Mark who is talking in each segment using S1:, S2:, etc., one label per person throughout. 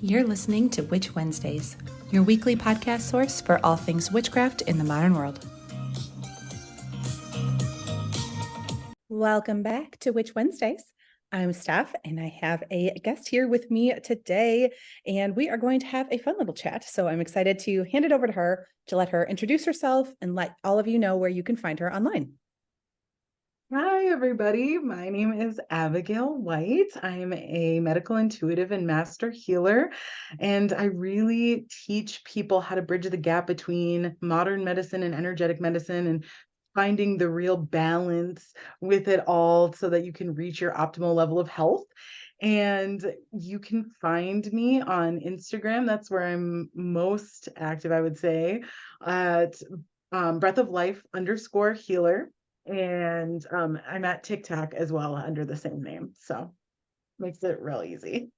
S1: You're listening to Witch Wednesdays, your weekly podcast source for all things witchcraft in the modern world. Welcome back to Witch Wednesdays. I'm Steph, and I have a guest here with me today, and we are going to have a fun little chat. So I'm excited to hand it over to her to let her introduce herself and let all of you know where you can find her online.
S2: Hi, everybody. My name is Abigail White. I'm a medical intuitive and master healer, and I really teach people how to bridge the gap between modern medicine and energetic medicine and finding the real balance with it all so that you can reach your optimal level of health. And you can find me on Instagram. That's where I'm most active, I would say, at breath of life _ healer. And I'm at TikTok as well under the same name. So makes it real easy.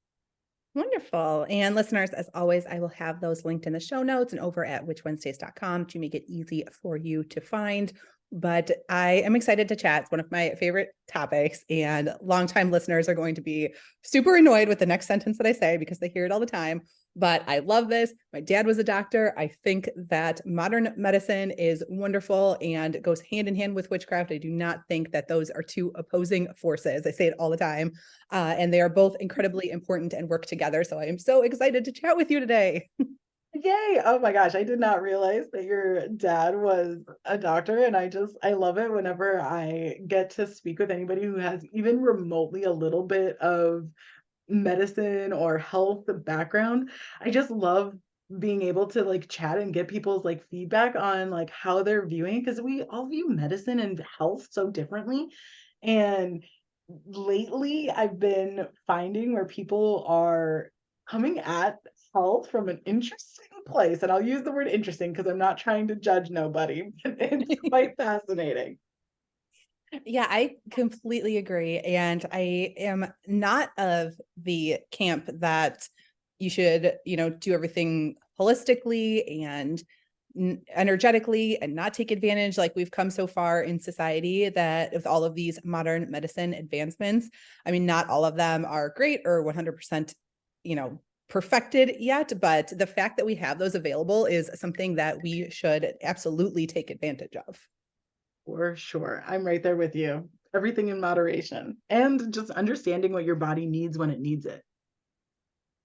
S1: Wonderful. And listeners, as always, I will have those linked in the show notes and over at witchwednesdays.com to make it easy for you to find. But I am excited to chat. It's one of my favorite topics, and longtime listeners are going to be super annoyed with the next sentence that I say because they hear it all the time. But I love this. My dad was a doctor. I think that modern medicine is wonderful and goes hand in hand with witchcraft. I do not think that those are two opposing forces. I say it all the time. And they are both incredibly important and work together. So I am so excited to chat with you today.
S2: Yay. Oh my gosh. I did not realize that your dad was a doctor. And I love it whenever I get to speak with anybody who has even remotely a little bit of medicine or health background. I just love being able to like chat and get people's like feedback on like how they're viewing, because we all view medicine and health so differently. And lately I've been finding where people are coming at health from an interesting place. And I'll use the word interesting because I'm not trying to judge nobody, but it's quite fascinating.
S1: Yeah, I completely agree. And I am not of the camp that you should, do everything holistically and energetically and not take advantage. Like we've come so far in society that with all of these modern medicine advancements, I mean, not all of them are great or 100%, perfected yet, but the fact that we have those available is something that we should absolutely take advantage of.
S2: For sure. I'm right there with you. Everything in moderation and just understanding what your body needs when it needs it.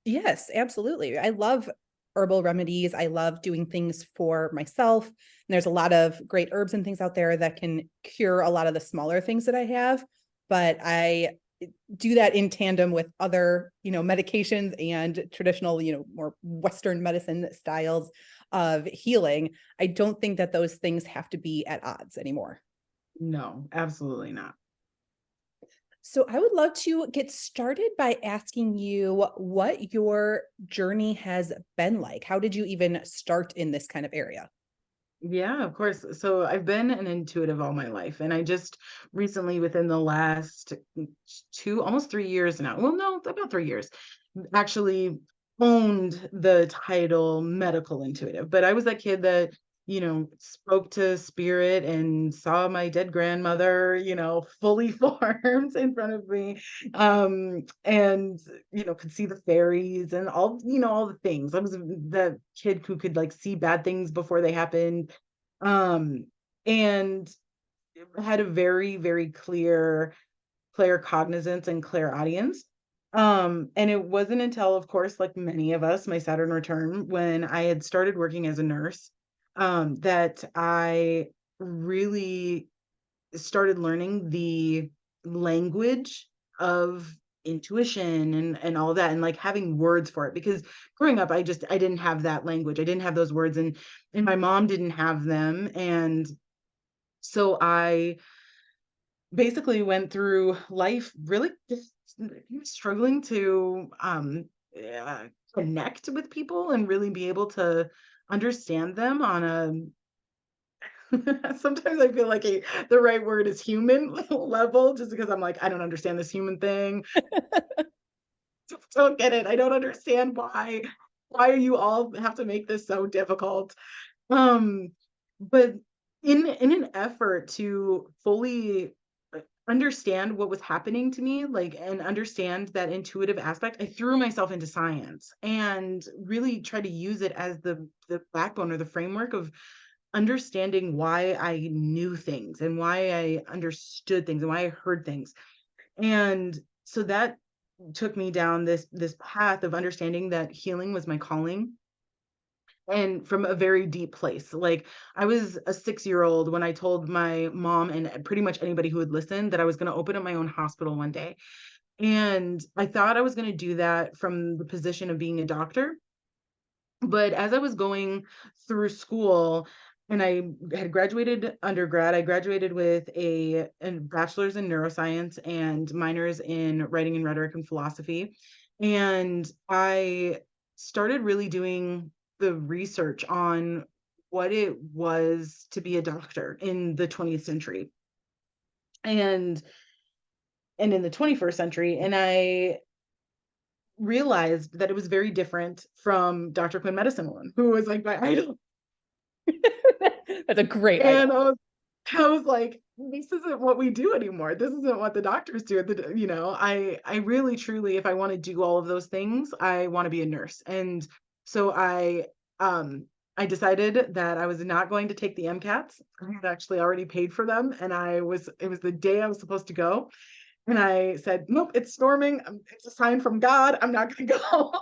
S1: Yes, absolutely. I love herbal remedies. I love doing things for myself. And there's a lot of great herbs and things out there that can cure a lot of the smaller things that I have. But I do that in tandem with other, medications and traditional, more Western medicine styles of healing. I don't think that those things have to be at odds anymore.
S2: No, absolutely not.
S1: So I would love to get started by asking you what your journey has been like. How did you even start in this kind of area?
S2: Yeah, of course. So I've been an intuitive all my life, and I just recently, within the last almost 3 years now, well, no, about 3 years, actually owned the title medical intuitive. But I was that kid that, spoke to spirit and saw my dead grandmother, fully formed in front of me. And, could see the fairies and all the things. I was the kid who could like see bad things before they happened. Um, and had a very, very clear cognizance and clear audience. And it wasn't until, of course, like many of us, my Saturn return, when I had started working as a nurse, that I really started learning the language of intuition and all that, and like having words for it, because growing up I didn't have that language. I didn't have those words, and my mom didn't have them. And so I basically went through life really just struggling to connect with people and really be able to understand them on a sometimes I feel like the right word is human level, just because I'm like, I don't understand this human thing. Don't get it. I don't understand why you all have to make this so difficult. Um, but in an effort to fully understand what was happening to me, like, and understand that intuitive aspect, I threw myself into science and really try to use it as the backbone or the framework of understanding why I knew things and why I understood things and why I heard things. And so that took me down this path of understanding that healing was my calling, and from a very deep place. Like, I was a 6-year-old when I told my mom and pretty much anybody who would listen that I was going to open up my own hospital one day. And I thought I was going to do that from the position of being a doctor. But as I was going through school and I had graduated undergrad, I graduated with a bachelor's in neuroscience and minors in writing and rhetoric and philosophy. And I started really doing the research on what it was to be a doctor in the 20th century and in the 21st century. And I realized that it was very different from Dr. Quinn Medicine Woman, who was like my idol.
S1: That's a great
S2: And
S1: idol.
S2: I was like, this isn't what we do anymore. This isn't what the doctors do. I really truly, if I want to do all of those things, I want to be a nurse. And so I decided that I was not going to take the MCATs. I had actually already paid for them. And it was the day I was supposed to go. And I said, nope, it's storming. It's a sign from God. I'm not going to go.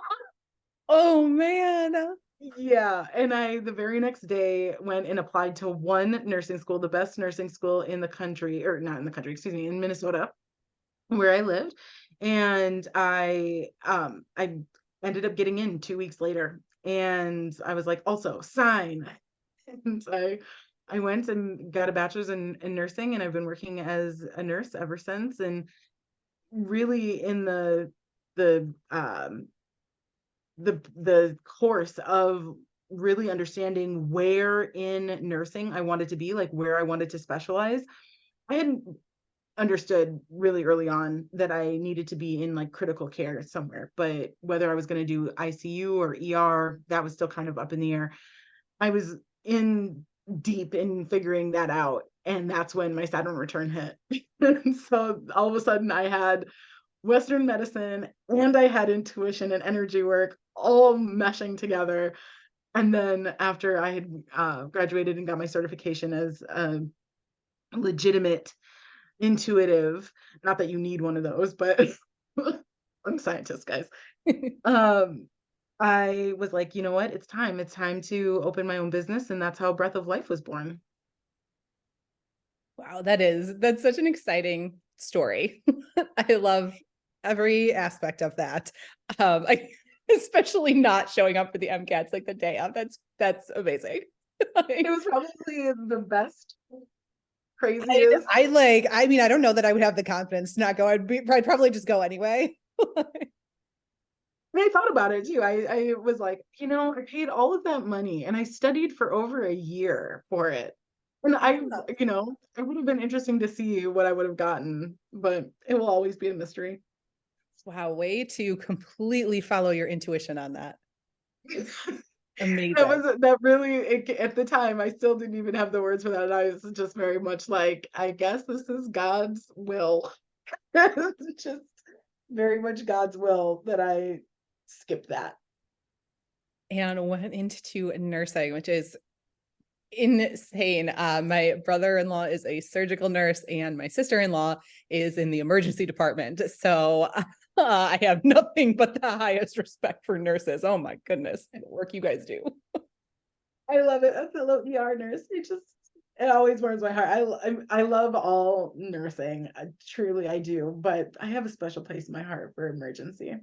S1: Oh man.
S2: Yeah, and I the very next day went and applied to one nursing school, the best nursing school in the country, or not in the country, excuse me, in Minnesota, where I lived. And I ended up getting in 2 weeks later. And I was like, also sign. And I went and got a bachelor's in nursing, and I've been working as a nurse ever since. And really in the the course of really understanding where in nursing I wanted to be, like where I wanted to specialize. I had understood really early on that I needed to be in like critical care somewhere, but whether I was going to do ICU or ER, that was still kind of up in the air. I was in deep in figuring that out, and that's when my Saturn return hit. And so all of a sudden I had Western medicine and I had intuition and energy work all meshing together. And then after I had graduated and got my certification as a legitimate intuitive, not that you need one of those, but I'm a scientist, guys. Um, I was like, you know what? It's time. It's time to open my own business. And that's how Breath of Life was born.
S1: Wow, that's such an exciting story. I love every aspect of that. I especially not showing up for the MCATs like the day of. That's amazing.
S2: It was probably the best, craziest.
S1: I mean, I don't know that I would have the confidence to not go. I'd probably just go anyway.
S2: And I thought about it too. I was like, I paid all of that money and I studied for over a year for it. And it would have been interesting to see what I would have gotten, but it will always be a mystery.
S1: Wow, way to completely follow your intuition on that. Amazing.
S2: That really, at the time, I still didn't even have the words for that. And I was just very much like, I guess this is God's will. It's just very much God's will that I skipped that.
S1: And went into nursing, which is insane. My brother-in-law is a surgical nurse and my sister-in-law is in the emergency department. So I have nothing but the highest respect for nurses. Oh my goodness, the work you guys do.
S2: I love it. A fellow ER nurse. It always warms my heart. I love all nursing. Truly, I do. But I have a special place in my heart for emergency.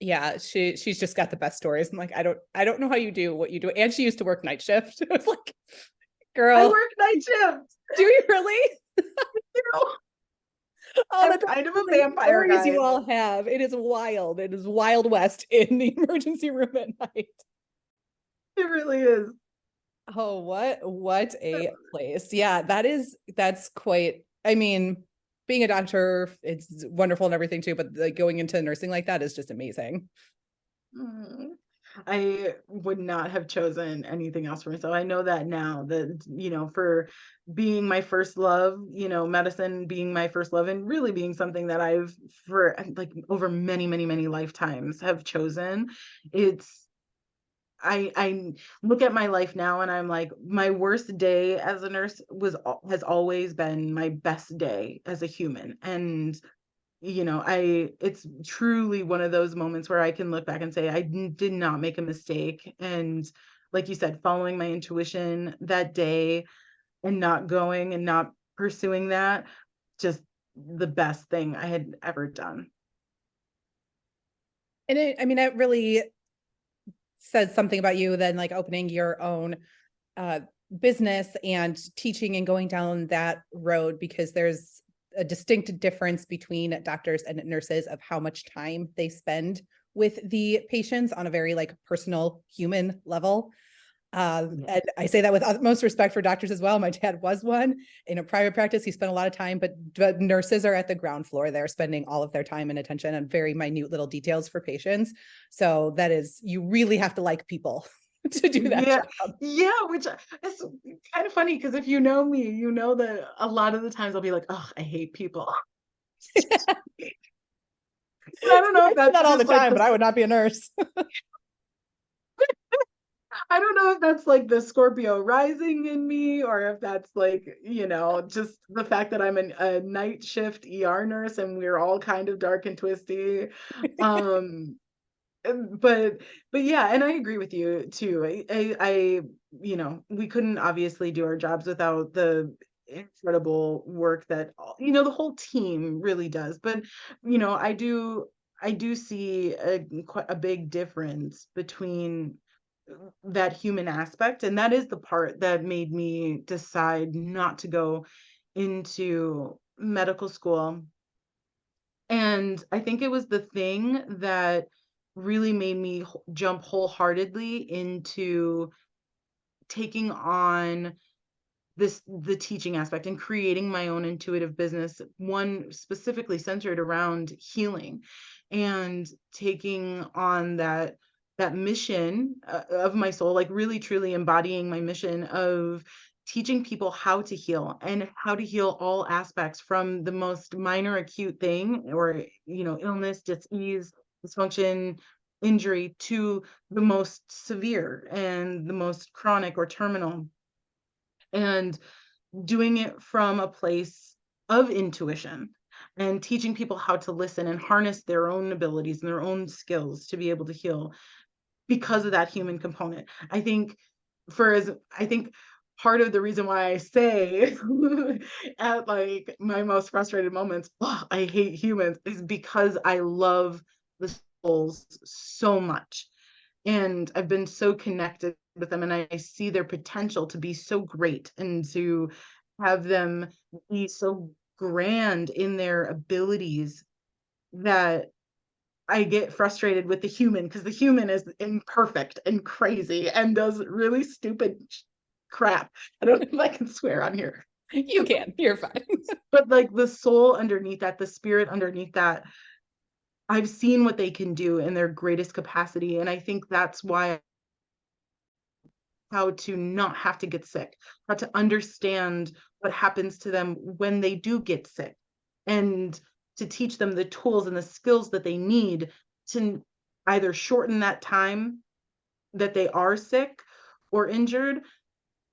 S1: Yeah, she's just got the best stories. I'm like, I don't know how you do what you do. And she used to work night shift. It was like, girl,
S2: I work night shift.
S1: Do you really? Oh,
S2: I'm kind of a vampire,
S1: stories
S2: guys.
S1: you all have. It is wild. It is Wild West in the emergency room at night.
S2: It really is.
S1: Oh, what a place. Yeah, that's quite, I mean, being a doctor, it's wonderful and everything too, but like going into nursing like that is just amazing.
S2: I would not have chosen anything else for myself. I know that now that, for being my first love, medicine being my first love and really being something that I've for like over many, many, many lifetimes have chosen. It's I look at my life now and I'm like, my worst day as a nurse has always been my best day as a human. And it's truly one of those moments where I can look back and say did not make a mistake. And like you said, following my intuition that day and not going and not pursuing that, just the best thing I had ever done.
S1: And I mean, it really says something about you then, like opening your own uh, business and teaching and going down that road, because there's a distinct difference between doctors and nurses of how much time they spend with the patients on a very like personal human level.
S2: Yeah.
S1: And I say that with utmost respect for doctors as well. My dad was one in a private practice. He spent a lot of time, but nurses are at the ground floor. They're spending all of their time and attention on very minute little details for patients. So that is, you really have to like people to do that
S2: Yeah,
S1: job.
S2: yeah, which is kind of funny because if you know me, you know that a lot of the times I'll be like, "Oh, I hate people." And I don't know
S1: I
S2: if
S1: say
S2: that's
S1: that all the
S2: just like
S1: time, but
S2: this.
S1: I would not be a nurse.
S2: I don't know if that's like the Scorpio rising in me, or if that's like, just the fact that I'm a night shift ER nurse and we're all kind of dark and twisty. Um, but yeah, and I agree with you too. We couldn't obviously do our jobs without the incredible work that the whole team really does. But I do see quite a big difference between that human aspect, and that is the part that made me decide not to go into medical school. And I think it was the thing that really made me jump wholeheartedly into taking on the teaching aspect and creating my own intuitive business, one specifically centered around healing, and taking on that mission of my soul, like really truly embodying my mission of teaching people how to heal and how to heal all aspects, from the most minor acute thing, or illness, disease, dysfunction, injury, to the most severe and the most chronic or terminal, and doing it from a place of intuition and teaching people how to listen and harness their own abilities and their own skills to be able to heal because of that human component. I think part of the reason why I say at like my most frustrated moments, oh, I hate humans, is because I love the souls so much. And I've been so connected with them, and I see their potential to be so great and to have them be so grand in their abilities, that I get frustrated with the human, because the human is imperfect and crazy and does really stupid crap. I don't know if I can swear on here.
S1: You can, you're fine.
S2: But like the soul underneath that, the spirit underneath that, I've seen what they can do in their greatest capacity. And I think that's why, how to not have to get sick, how to understand what happens to them when they do get sick, and to teach them the tools and the skills that they need to either shorten that time that they are sick or injured,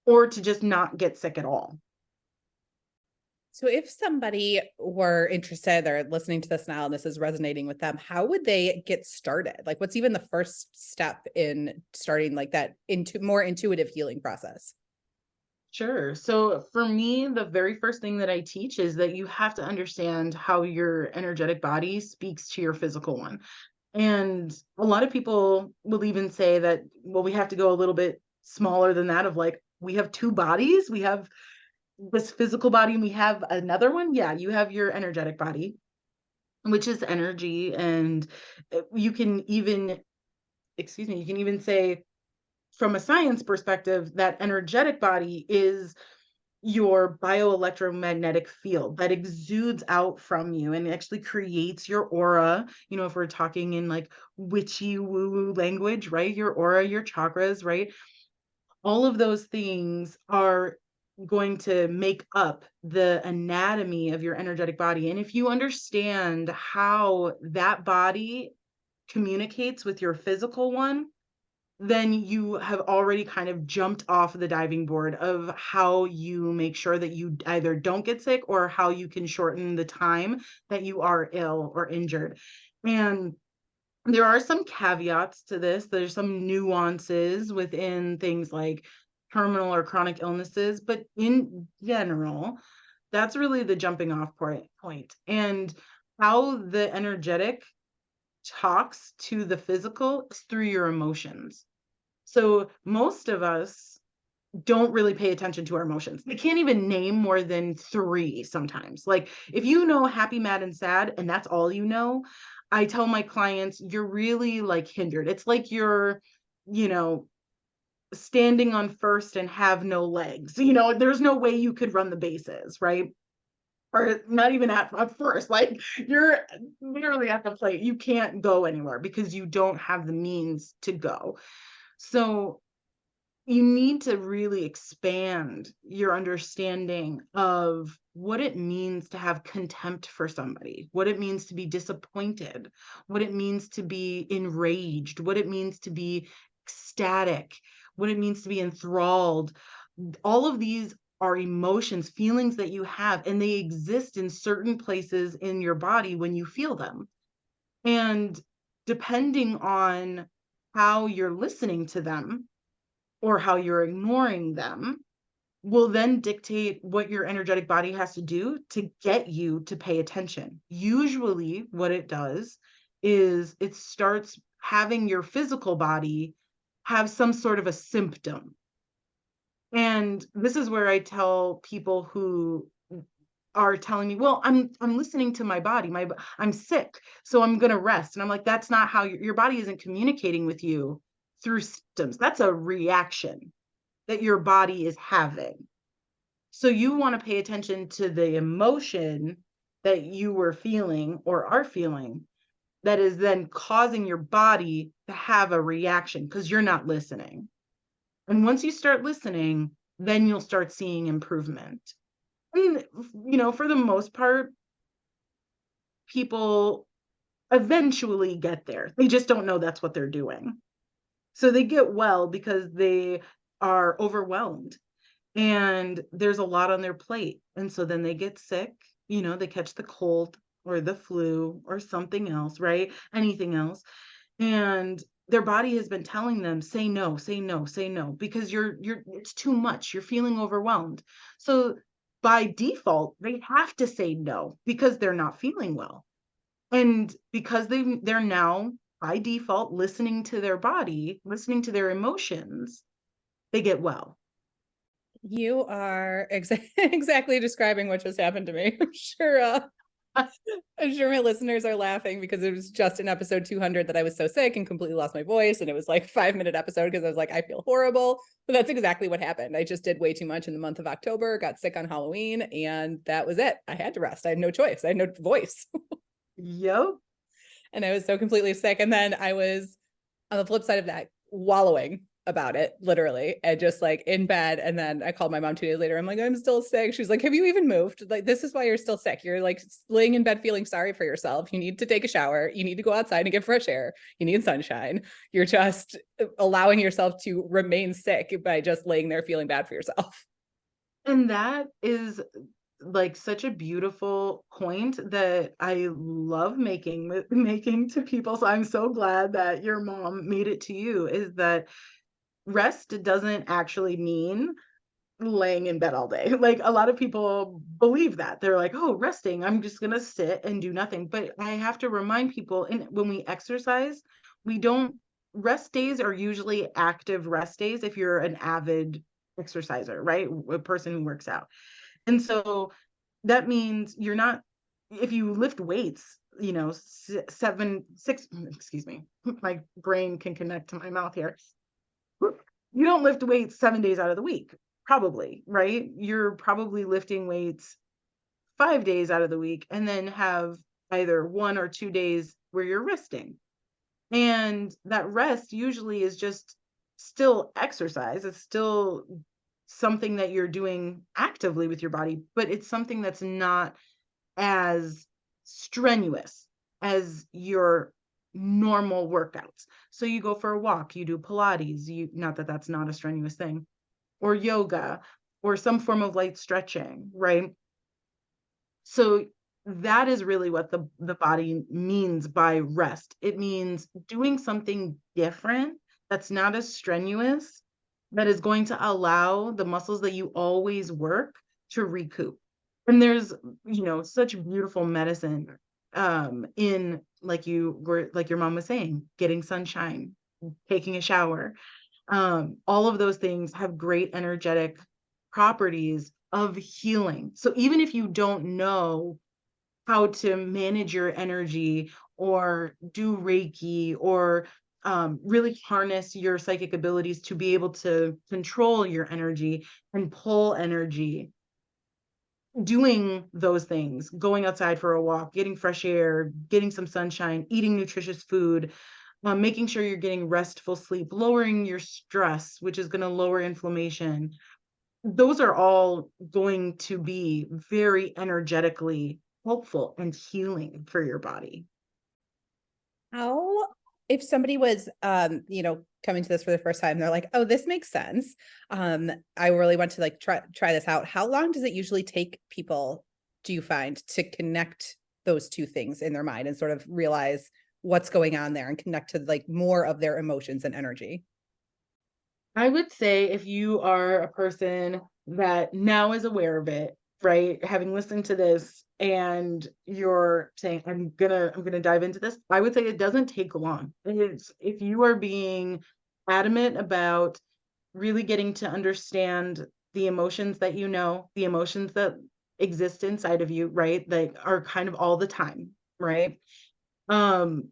S2: or to just not get sick at all.
S1: So if somebody were interested or listening to this now and this is resonating with them, how would they get started? Like what's even the first step in starting like that into more intuitive healing process?
S2: Sure. So for me, the very first thing that I teach is that you have to understand how your energetic body speaks to your physical one. And a lot of people will even say that, well, we have to go a little bit smaller than that, of like, we have two bodies. We have this physical body and we have another one. Yeah, you have your energetic body, which is energy. And you can even, excuse me, you can even say from a science perspective that energetic body is your bioelectromagnetic field that exudes out from you and actually creates your aura. You know, if we're talking in like witchy woo woo language, right? Your aura, your chakras, right? All of those things are going to make up the anatomy of your energetic body. And if you understand how that body communicates with your physical one, then you have already kind of jumped off the diving board of how you make sure that you either don't get sick or how you can shorten the time that you are ill or injured. And there are some caveats to this. There's some nuances within things like terminal or chronic illnesses, but in general, that's really the jumping off point. And how the energetic talks to the physical is through your emotions. So most of us don't really pay attention to our emotions. They can't even name more than three sometimes. Like if you know happy, mad, and sad, and that's all you know, I tell my clients, you're really like hindered. It's like you're, you know, standing on first and have no legs. You know, there's no way you could run the bases, right? Or not even at first. Like you're literally at the plate. You can't go anywhere because you don't have the means to go. So you need to really expand your understanding of what it means to have contempt for somebody, what it means to be disappointed, what it means to be enraged, what it means to be ecstatic, what it means to be enthralled. All of these are emotions, feelings that you have, and they exist in certain places in your body when you feel them. And depending on how you're listening to them, or how you're ignoring them will then dictate what your energetic body has to do to get you to pay attention. Usually, what it does is it starts having your physical body have some sort of a symptom. And this is where I tell people who are telling me, well, I'm listening to my body. I'm sick, so I'm going to rest. And I'm like, that's not how your body isn't communicating with you through symptoms. That's a reaction that your body is having. So you want to pay attention to the emotion that you were feeling or are feeling that is then causing your body to have a reaction because you're not listening. And once you start listening, then you'll start seeing improvement. And, you know, for the most part, people eventually get there. They just don't know that's what they're doing. So they get well because they are overwhelmed and there's a lot on their plate. And so then they get sick, you know, they catch the cold or the flu or something else, right? Anything else. And their body has been telling them, say no, say no, say no, because it's too much. You're feeling overwhelmed. So by default, they have to say no because they're not feeling well. And because they're now by default listening to their body, listening to their emotions, they get well.
S1: You are exactly describing what just happened to me. I'm sure my listeners are laughing because it was just in episode 200 that I was so sick and completely lost my voice. And it was like 5-minute episode because I was like, I feel horrible. But that's exactly what happened. I just did way too much in the month of October, got sick on Halloween, and that was it. I had to rest. I had no choice. I had no voice.
S2: Yep.
S1: And I was so completely sick. And then I was on the flip side of that, wallowing about it, literally, and just like in bed. And then I called my mom 2 days later. I'm like, I'm still sick. She's like, have you even moved? Like, this is why you're still sick. You're like laying in bed feeling sorry for yourself. You need to take a shower. You need to go outside and get fresh air. You need sunshine. You're just allowing yourself to remain sick by just laying there feeling bad for yourself.
S2: And that is like such a beautiful point that I love making to people. So I'm so glad that your mom made it to you, is that rest doesn't actually mean laying in bed all day. Like a lot of people believe that. They're like, "Oh, resting, I'm just going to sit and do nothing." But I have to remind people, and when we exercise, we don't rest days are usually active rest days if you're an avid exerciser, right? A person who works out. And so that means you're not, if you lift weights, you know, excuse me, my brain can connect to my mouth here. You don't lift weights 7 days out of the week. probably, right? You're probably lifting weights 5 days out of the week and then have either 1 or 2 days where you're resting. And that rest usually is just still exercise. It's still something that you're doing actively with your body, but it's something that's not as strenuous as your normal workouts. So you go for a walk, you do Pilates, not that that's not a strenuous thing, or yoga, or some form of light stretching, right? So that is really what the body means by rest. It means doing something different that's not as strenuous, that is going to allow the muscles that you always work to recoup. And there's, such beautiful medicine in, like your mom was saying, getting sunshine, taking a shower. All of those things have great energetic properties of healing. So even if you don't know how to manage your energy or do Reiki or really harness your psychic abilities to be able to control your energy and pull energy, doing those things, going outside for a walk, getting fresh air, getting some sunshine, eating nutritious food, making sure you're getting restful sleep, lowering your stress, which is going to lower inflammation. Those are all going to be very energetically helpful and healing for your body.
S1: How, if somebody was, coming to this for the first time, they're like, oh, this makes sense. I really want to like try this out. How long does it usually take people, do you find, to connect those two things in their mind and sort of realize what's going on there and connect to like more of their emotions and energy?
S2: I would say if you are a person that now is aware of it, right? Having listened to this and you're saying, I'm gonna dive into this, I would say it doesn't take long. It's if you are being adamant about really getting to understand the emotions that the emotions that exist inside of you, right? That are kind of all the time, right? Um,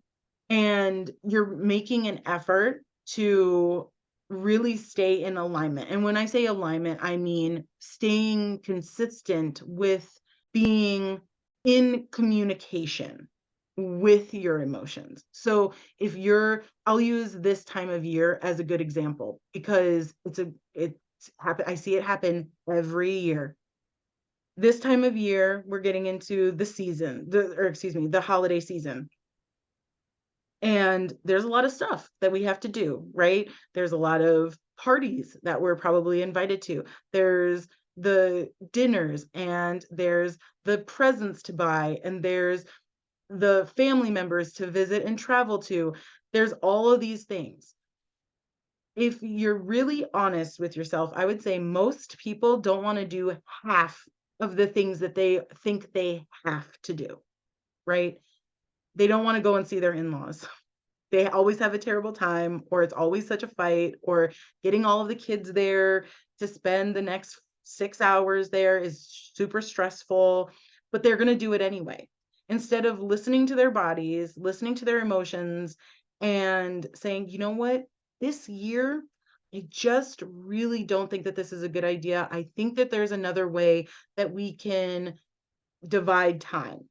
S2: and you're making an effort to really stay in alignment. And when I say alignment, I mean staying consistent with being in communication with your emotions. So if I'll use this time of year as a good example because I see it happen every year. This time of year, we're getting into the holiday season. And there's a lot of stuff that we have to do, right? There's a lot of parties that we're probably invited to. There's the dinners and there's the presents to buy and there's the family members to visit and travel to. There's all of these things. If you're really honest with yourself, I would say most people don't want to do half of the things that they think they have to do, right? They don't want to go and see their in-laws. They always have a terrible time, or it's always such a fight, or getting all of the kids there to spend the next 6 hours there is super stressful, but they're going to do it anyway. Instead of listening to their bodies, listening to their emotions, and saying, you know what, this year, I just really don't think that this is a good idea. I think that there's another way that we can divide time.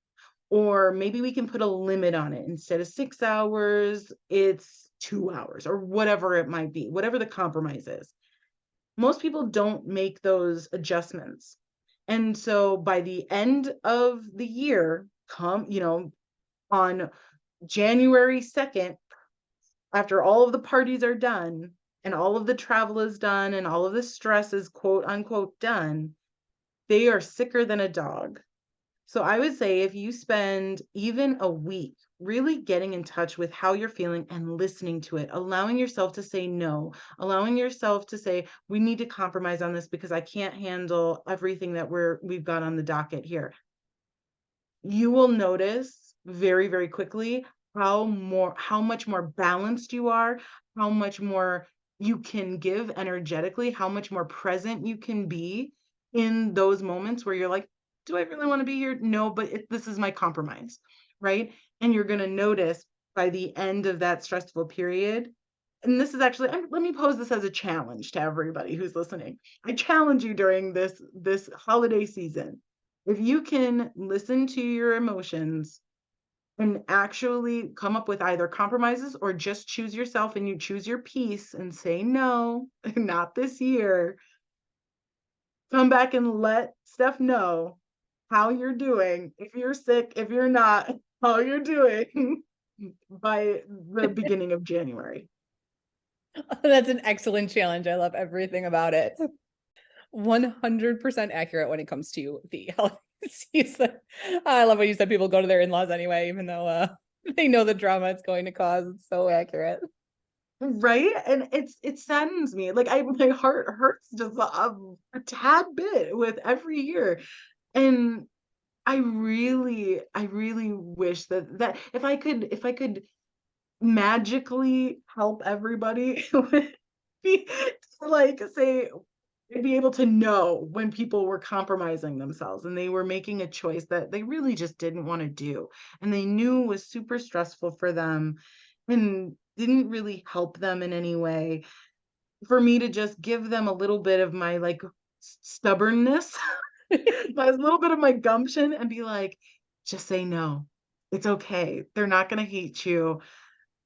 S2: Or maybe we can put a limit on it. Instead of 6 hours, it's 2 hours or whatever it might be, whatever the compromise is. Most people don't make those adjustments. And so by the end of the year, on January 2nd, after all of the parties are done and all of the travel is done and all of the stress is quote unquote done, they are sicker than a dog. So I would say if you spend even a week really getting in touch with how you're feeling and listening to it, allowing yourself to say no, allowing yourself to say, we need to compromise on this because I can't handle everything that we've got on the docket here. You will notice very, very quickly how much more balanced you are, how much more you can give energetically, how much more present you can be in those moments where you're like, do I really want to be here? No, but this is my compromise, right? And you're going to notice by the end of that stressful period, and this is actually, let me pose this as a challenge to everybody who's listening. I challenge you during this holiday season. If you can listen to your emotions and actually come up with either compromises or just choose yourself and you choose your peace and say no, not this year, come back and let Steph know how you're doing, if you're sick, if you're not, how you're doing by the beginning of January.
S1: That's an excellent challenge. I love everything about it. 100% accurate when it comes to the holiday season. I love what you said. People go to their in-laws anyway, even though they know the drama it's going to cause. It's so accurate.
S2: Right? And it saddens me. Like my heart hurts just a tad bit with every year. And I really wish that if I could magically help everybody be like say be able to know when people were compromising themselves and they were making a choice that they really just didn't want to do and they knew was super stressful for them and didn't really help them in any way, for me to just give them a little bit of my like stubbornness, my little bit of my gumption and be like, just say no. It's okay. They're not going to hate you.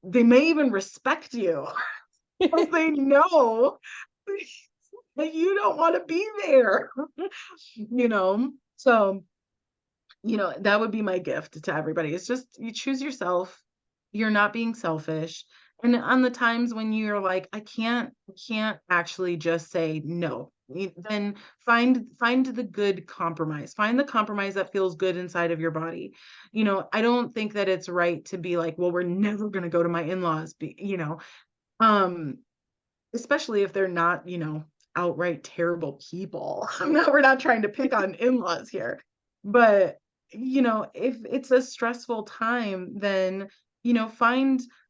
S2: They may even respect you because they know that you don't want to be there, you know? So, that would be my gift to everybody. It's just you choose yourself. You're not being selfish. And on the times when you're like, I can't actually just say no. Then find the good compromise. Find the compromise that feels good inside of your body. I don't think that it's right to be like, well, we're never going to go to my in-laws, um especially if they're not, outright terrible people. We're not trying to pick on in-laws here. But, if it's a stressful time, then,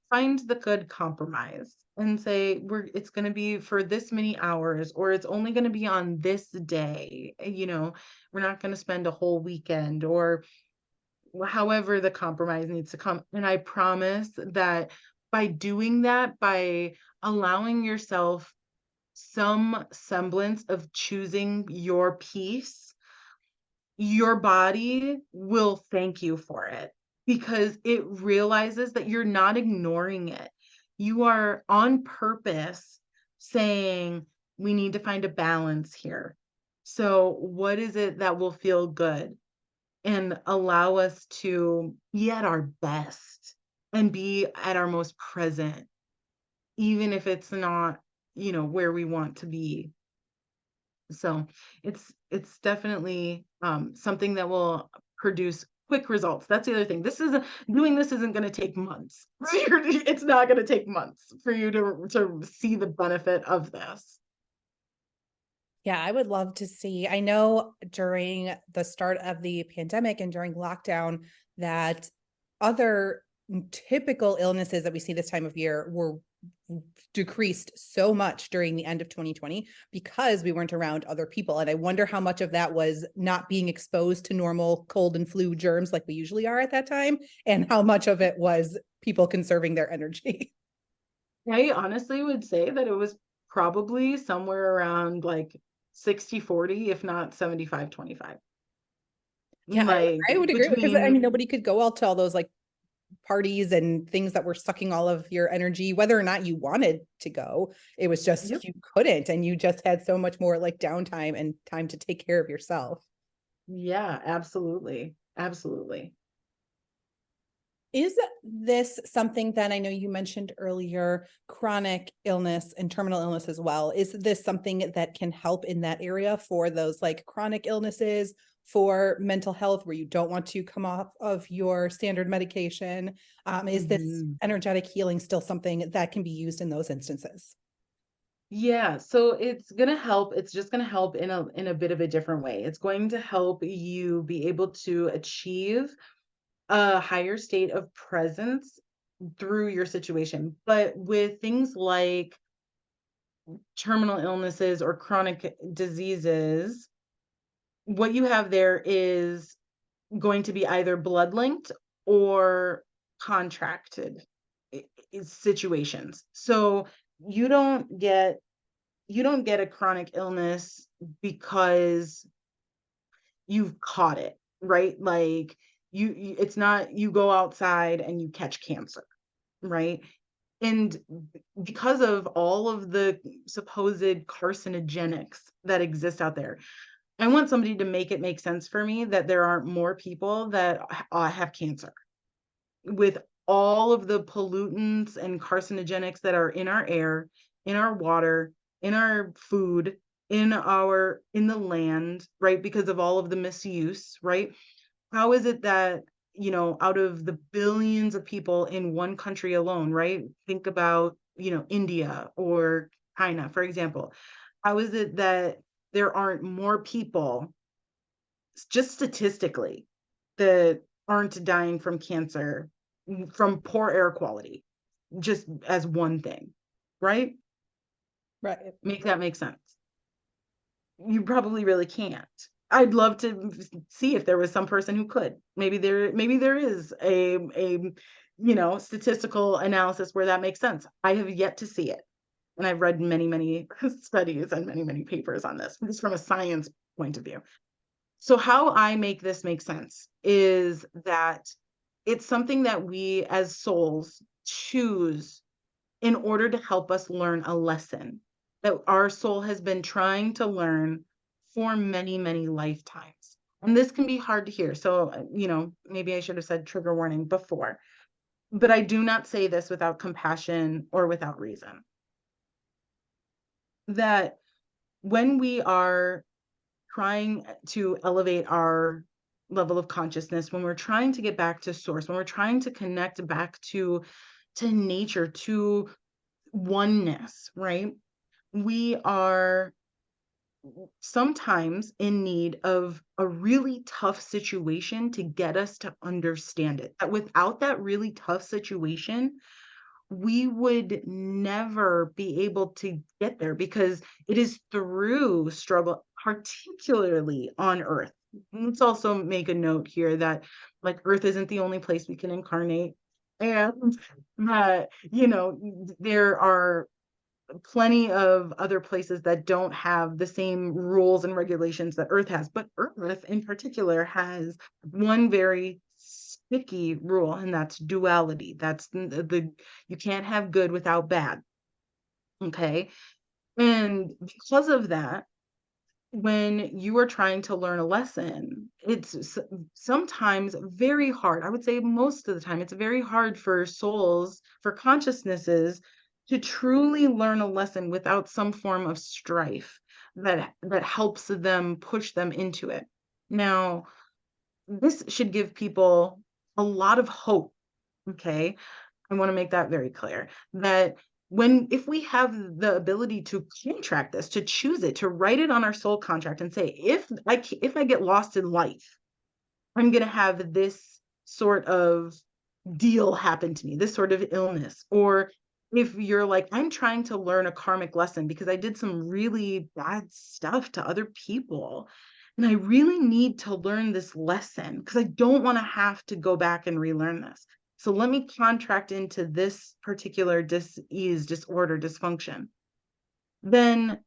S2: find the good compromise and say it's going to be for this many hours or it's only going to be on this day. We're not going to spend a whole weekend or however the compromise needs to come. And I promise that by doing that, by allowing yourself some semblance of choosing your peace, your body will thank you for it because it realizes that you're not ignoring it. You are on purpose saying, we need to find a balance here. So, what is it that will feel good and allow us to be at our best and be at our most present, even if it's not, where we want to be. So it's definitely something that will produce quick results. That's the other thing. This isn't going to take months. It's not going to take months for you to see the benefit of this.
S1: Yeah, I would love to see. I know during the start of the pandemic and during lockdown that other typical illnesses that we see this time of year were decreased so much during the end of 2020 because we weren't around other people. And I wonder how much of that was not being exposed to normal cold and flu germs like we usually are at that time, and how much of it was people conserving their energy.
S2: I honestly would say that it was probably somewhere around like 60-40, if not 75-25.
S1: Yeah,
S2: Like
S1: I would agree because I
S2: between
S1: mean nobody could go out to all those like parties and things that were sucking all of your energy, whether or not you wanted to go. It was just
S2: Yep.
S1: you couldn't, and you just had so much more like downtime and time to take care of yourself.
S2: Yeah, absolutely. Absolutely.
S1: Is this something that I know you mentioned earlier, chronic illness and terminal illness as well? Is this something that can help in that area for those like chronic illnesses, for mental health where you don't want to come off of your standard medication? Is this
S2: Mhm.
S1: energetic healing still something that can be used in those instances?
S2: Yeah, so it's gonna help. It's just gonna help in a bit of a different way. It's going to help you be able to achieve a higher state of presence through your situation. But with things like terminal illnesses or chronic diseases, what you have there is going to be either blood linked or contracted. situations. So you don't get you don't get a chronic illness because you've caught it, right? Like it's not you go outside and you catch cancer, right? And because of all of the supposed carcinogenics that exist out there, I want somebody to make it make sense for me that there aren't more people that have cancer with all of the pollutants and carcinogenics that are in our air, in our water, in our food, in the land, right? Because of all of the misuse, right? How is it that, out of the billions of people in one country alone, right? Think about, India or China, for example. How is it that there aren't more people, just statistically, that aren't dying from cancer from poor air quality, just as one thing, right?
S1: Right.
S2: Make that make sense. You probably really can't. I'd love to see if there was some person who could. Maybe there is a statistical analysis where that makes sense. I have yet to see it. And I've read many, many studies and many, many papers on this, just from a science point of view. So how I make this make sense is that it's something that we as souls choose in order to help us learn a lesson that our soul has been trying to learn for many, many lifetimes. And this can be hard to hear. So, maybe I should have said trigger warning before, but I do not say this without compassion or without reason. That when we are trying to elevate our level of consciousness, when we're trying to get back to source, when we're trying to connect back to nature, to oneness, right? We are sometimes in need of a really tough situation to get us to understand it. That without that really tough situation, we would never be able to get there because it is through struggle, particularly on Earth. Let's also make a note here that like Earth isn't the only place we can incarnate. And there are plenty of other places that don't have the same rules and regulations that Earth has. But Earth in particular has one very sticky rule, and that's duality. That's the you can't have good without bad. Okay. And because of that, when you are trying to learn a lesson, it's sometimes very hard. I would say most of the time, it's very hard for souls, for consciousnesses to truly learn a lesson without some form of strife that helps them push them into it. Now, this should give people a lot of hope. Okay. I want to make that very clear that if we have the ability to contract this, to choose it, to write it on our soul contract and say, if I get lost in life, I'm going to have this sort of deal happen to me, this sort of illness. Or if you're like, I'm trying to learn a karmic lesson because I did some really bad stuff to other people. And I really need to learn this lesson because I don't want to have to go back and relearn this. So let me contract into this particular disease, disorder, dysfunction. Then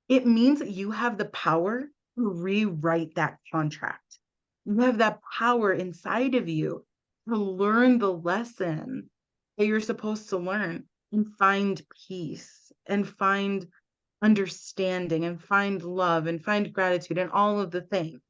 S2: it means that you have the power to rewrite that contract. You have that power inside of you to learn the lesson that you're supposed to learn and find peace and find understanding and find love and find gratitude and all of the things.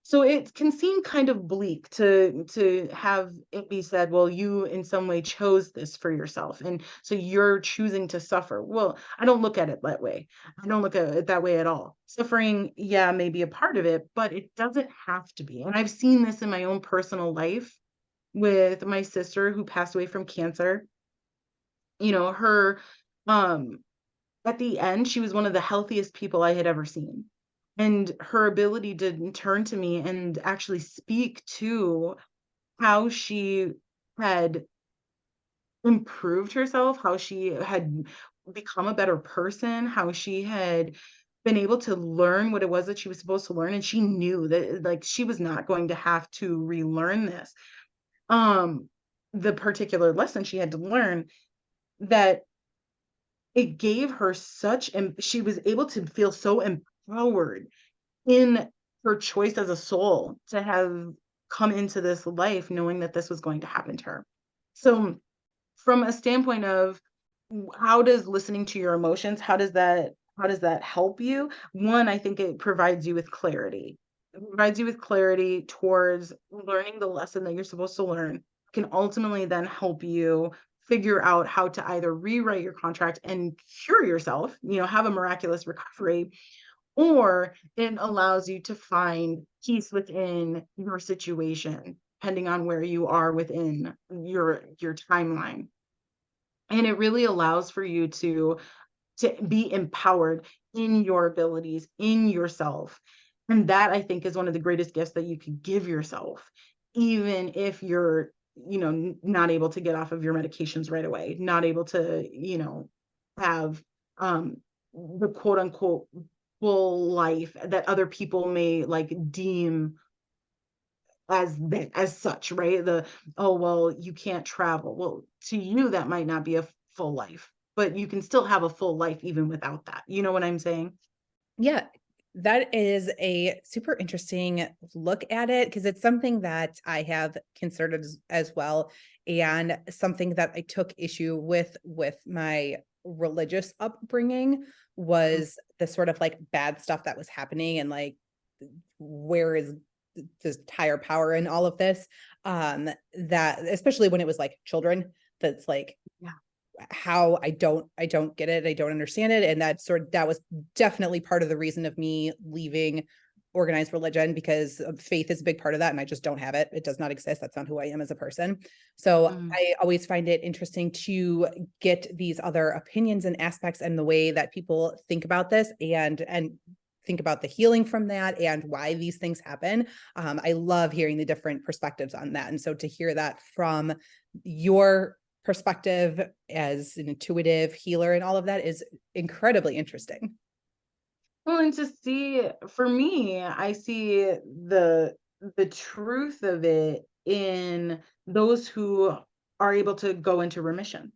S2: So it can seem kind of bleak to have it be said, well, you in some way chose this for yourself, and so you're choosing to suffer. Well, I don't look at it that way. I don't look at it that way at all. Suffering, yeah, may be a part of it, but it doesn't have to be. And I've seen this in my own personal life with my sister who passed away from cancer. Her um at the end, she was one of the healthiest people I had ever seen. And her ability to turn to me and actually speak to how she had improved herself, how she had become a better person, how she had been able to learn what it was that she was supposed to learn. And she knew that like she was not going to have to relearn this. Um, the particular lesson she had to learn, that it gave her such, and she was able to feel so empowered in her choice as a soul to have come into this life knowing that this was going to happen to her. So from a standpoint of how does listening to your emotions, how does that help you? One, I think it provides you with clarity. It provides you with clarity towards learning the lesson that you're supposed to learn, can ultimately then help you figure out how to either rewrite your contract and cure yourself, have a miraculous recovery, or it allows you to find peace within your situation, depending on where you are within your timeline. And it really allows for you to be empowered in your abilities, in yourself. And that, I think, is one of the greatest gifts that you could give yourself, even if you're, not able to get off of your medications right away, not able to, have the quote unquote full life that other people may like deem as such, right? Oh, well, you can't travel. Well, to you, that might not be a full life, but you can still have a full life even without that. You know what I'm saying?
S1: Yeah, that is a super interesting look at it because it's something that I have considered as well, and something that I took issue with my religious upbringing
S2: Mm,
S1: was the sort of like bad stuff that was happening and like where is this higher power in all of this, that especially when it was like children, that's like
S2: yeah.
S1: how I don't get it. I don't understand it. And that was definitely part of the reason of me leaving organized religion, because faith is a big part of that. And I just don't have it. It does not exist. That's not who I am as a person. So
S2: Mm.
S1: I always find it interesting to get these other opinions and aspects and the way that people think about this and think about the healing from that and why these things happen. I love hearing the different perspectives on that. And so to hear that from your perspective as an intuitive healer and all of that is incredibly interesting.
S2: Well, and to see, for me, I see the truth of it in those who are able to go into remission,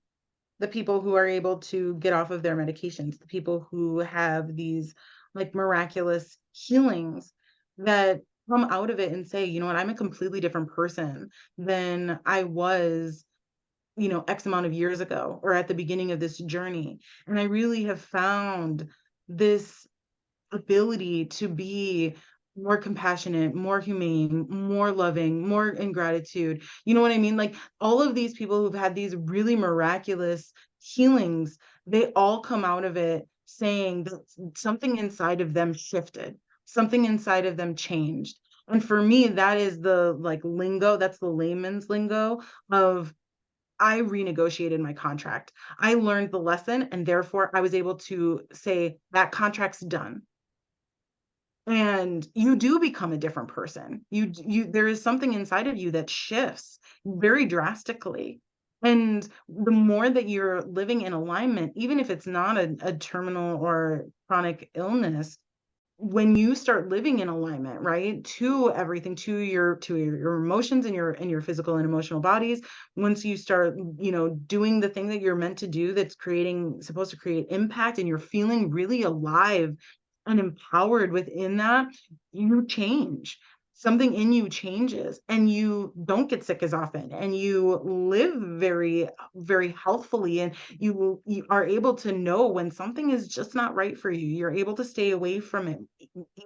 S2: the people who are able to get off of their medications, the people who have these like miraculous healings that come out of it and say, you know what, I'm a completely different person than I was, X amount of years ago or at the beginning of this journey. And I really have found this ability to be more compassionate, more humane, more loving, more in gratitude. You know what I mean? Like all of these people who've had these really miraculous healings, they all come out of it saying that something inside of them shifted, something inside of them changed. And for me, that is the like lingo, that's the layman's lingo of I renegotiated my contract. I learned the lesson and therefore I was able to say that contract's done, and you do become a different person. There is something inside of you that shifts very drastically. And the more that you're living in alignment, even if it's not a terminal or chronic illness, when you start living in alignment, right, to everything, to your emotions and your physical and emotional bodies, once you start, doing the thing that you're meant to do, that's creating supposed to create impact, and you're feeling really alive and empowered within that, you change. Something in you changes and you don't get sick as often and you live very, very healthfully, and you are able to know when something is just not right for you. You're able to stay away from it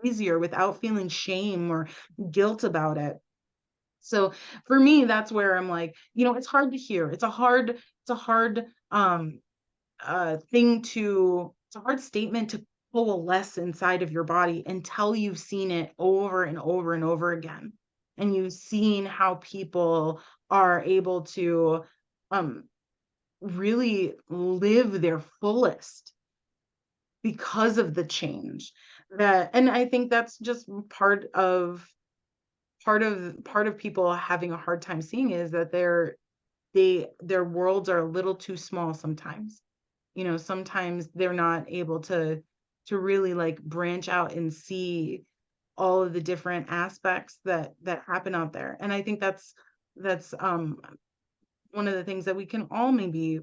S2: easier without feeling shame or guilt about it. So for me, that's where I'm like, it's hard to hear. It's a hard it's a hard statement to coalesce inside of your body until you've seen it over and over and over again. And you've seen how people are able to um really live their fullest because of the change. And I think that's just part of people having a hard time seeing is that their worlds are a little too small sometimes. Sometimes they're not able to really like branch out and see all of the different aspects that happen out there. And I think that's one of the things that we can all maybe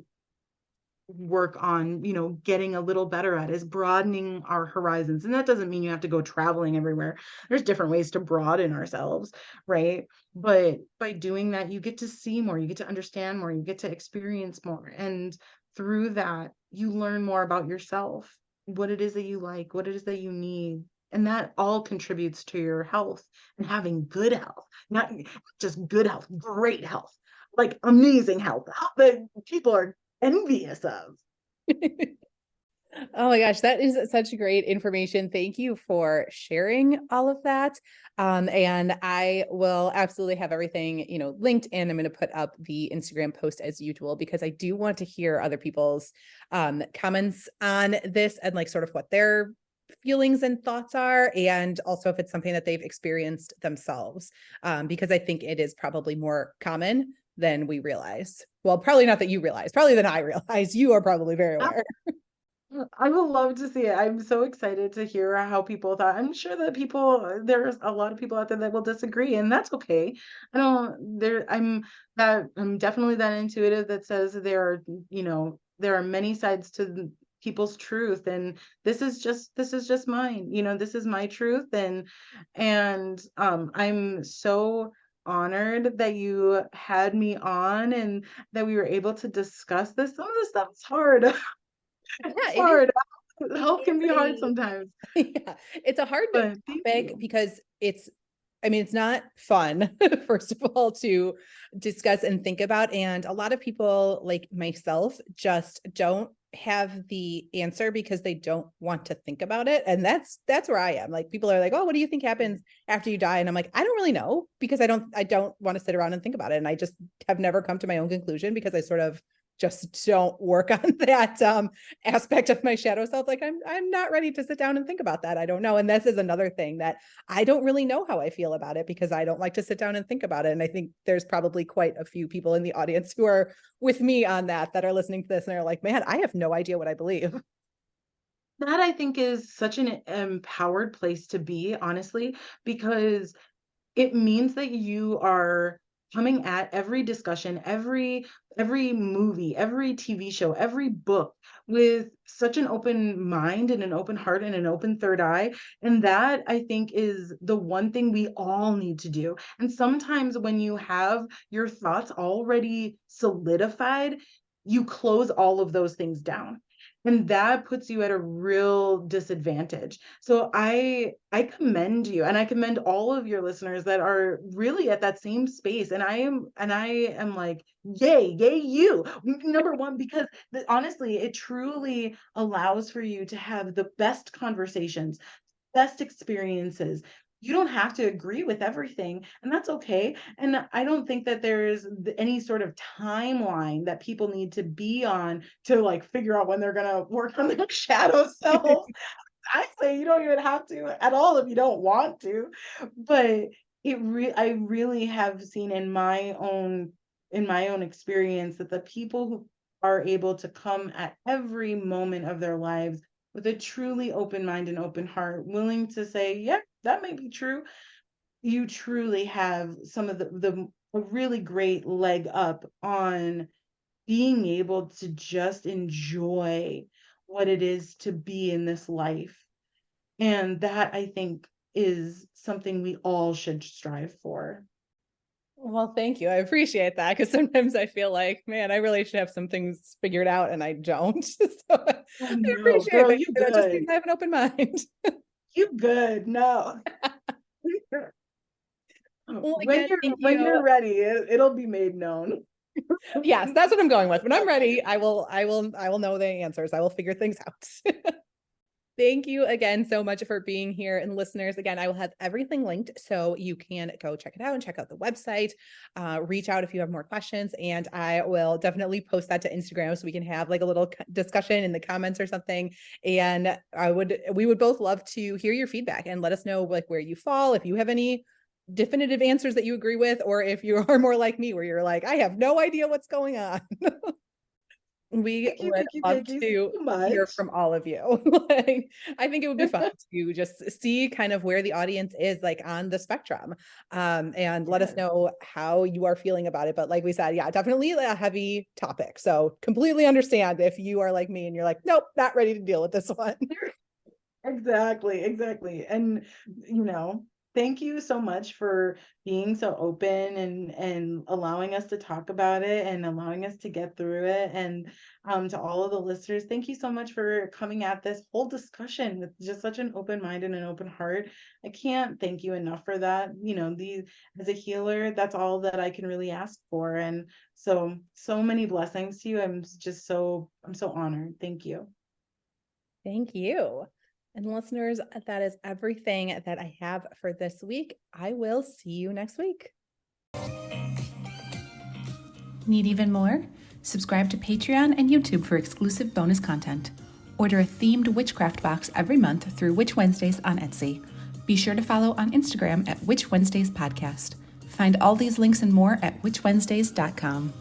S2: work on, getting a little better at, is broadening our horizons. And that doesn't mean you have to go traveling everywhere. There's different ways to broaden ourselves, right? But by doing that, you get to see more, you get to understand more, you get to experience more. And through that, you learn more about yourself, what it is that you like, what it is that you need. And that all contributes to your health and having good health, not just good health, great health, like amazing health, health that people are envious of.
S1: Oh my gosh, that is such great information. Thank you for sharing all of that. And I will absolutely have everything, linked in. I'm going to put up the Instagram post as usual, because I do want to hear other people's comments on this and like sort of what their feelings and thoughts are, and also if it's something that they've experienced themselves, because I think it is probably more common than we realize. Well, probably not that you realize, probably than I realize. You are probably very aware.
S2: I would love to see it. I'm so excited to hear how people thought. I'm sure that there's a lot of people out there that will disagree, and that's okay. I don't, there, I'm definitely that intuitive that says there are many sides to people's truth, and this is just mine. This is my truth, and I'm so honored that you had me on and that we were able to discuss this. Some of this stuff is hard.
S1: Yeah,
S2: It's
S1: it is.
S2: hard.
S1: It
S2: Health can
S1: is
S2: be hard sometimes,
S1: yeah, it's a hard
S2: but thank
S1: topic
S2: you.
S1: because it's not fun, first of all, to discuss and think about. And a lot of people like myself just don't have the answer because they don't want to think about it. And that's where I am. Like, people are like, oh, what do you think happens after you die? And I'm like, I don't really know, because I don't want to sit around and think about it. And I just have never come to my own conclusion, because I sort of just don't work on that aspect of my shadow self. Like, I'm not ready to sit down and think about that. I don't know. And this is another thing that I don't really know how I feel about it, because I don't like to sit down and think about it. And I think there's probably quite a few people in the audience who are with me on that are listening to this and are like, man, I have no idea what I believe.
S2: That, I think, is such an empowered place to be, honestly, because it means that you are coming at every discussion, every movie, every TV show, every book with such an open mind and an open heart and an open third eye. And that, I think, is the one thing we all need to do. And sometimes when you have your thoughts already solidified, you close all of those things down. And that puts you at a real disadvantage. So I commend you, and I commend all of your listeners that are really at that same space. And I am like, yay you. Number one, because honestly, it truly allows for you to have the best conversations, best experiences. You don't have to agree with everything, and that's okay. And I don't think that there's any sort of timeline that people need to be on to like figure out when they're going to work on their shadow self. I say you don't even have to at all if you don't want to. But I really have seen in my own experience that the people who are able to come at every moment of their lives with a truly open mind and open heart, willing to say, yeah, that may be true. You truly have some of the a really great leg up on being able to just enjoy what it is to be in this life. And that, I think, is something we all should strive for.
S1: Well, thank you. I appreciate that, because sometimes I feel like, man, I really should have some things figured out and I don't. So I
S2: Oh no,
S1: appreciate
S2: girl,
S1: that.
S2: you
S1: That just means
S2: good.
S1: I have an open mind.
S2: You good. No.
S1: Well,
S2: When
S1: again,
S2: you're
S1: thank
S2: when
S1: you.
S2: you're ready, it'll be made known.
S1: Yes, that's what I'm going with. When I'm ready, I will know the answers. I will figure things out. Thank you again so much for being here. And listeners, again, I will have everything linked so you can go check it out and check out the website. Reach out if you have more questions, and I will definitely post that to Instagram so we can have like a little discussion in the comments or something. And we would both love to hear your feedback and let us know like where you fall, if you have any definitive answers that you agree with, or if you are more like me where you're like, I have no idea what's going on. and we would love
S2: thank you
S1: to
S2: so
S1: hear
S2: much.
S1: from all of you. Like, I think it would be fun to just see kind of where the audience is like on the spectrum, and let us
S2: Yes.
S1: know how you are feeling about it. But like we said, yeah, definitely a heavy topic. So completely understand if you are like me and you're like, nope, not ready to deal with this one.
S2: Exactly, exactly. And thank you so much for being so open and allowing us to talk about it and allowing us to get through it. And to all of the listeners, thank you so much for coming at this whole discussion with just such an open mind and an open heart. I can't thank you enough for that. These as a healer, that's all that I can really ask for. And so many blessings to you. I'm so honored. Thank you.
S1: Thank you. And listeners, that is everything that I have for this week. I will see you next week.
S3: Need even more? Subscribe to Patreon and YouTube for exclusive bonus content. Order a themed witchcraft box every month through Witch Wednesdays on Etsy. Be sure to follow on Instagram at Witch Wednesdays Podcast. Find all these links and more at witchwednesdays.com.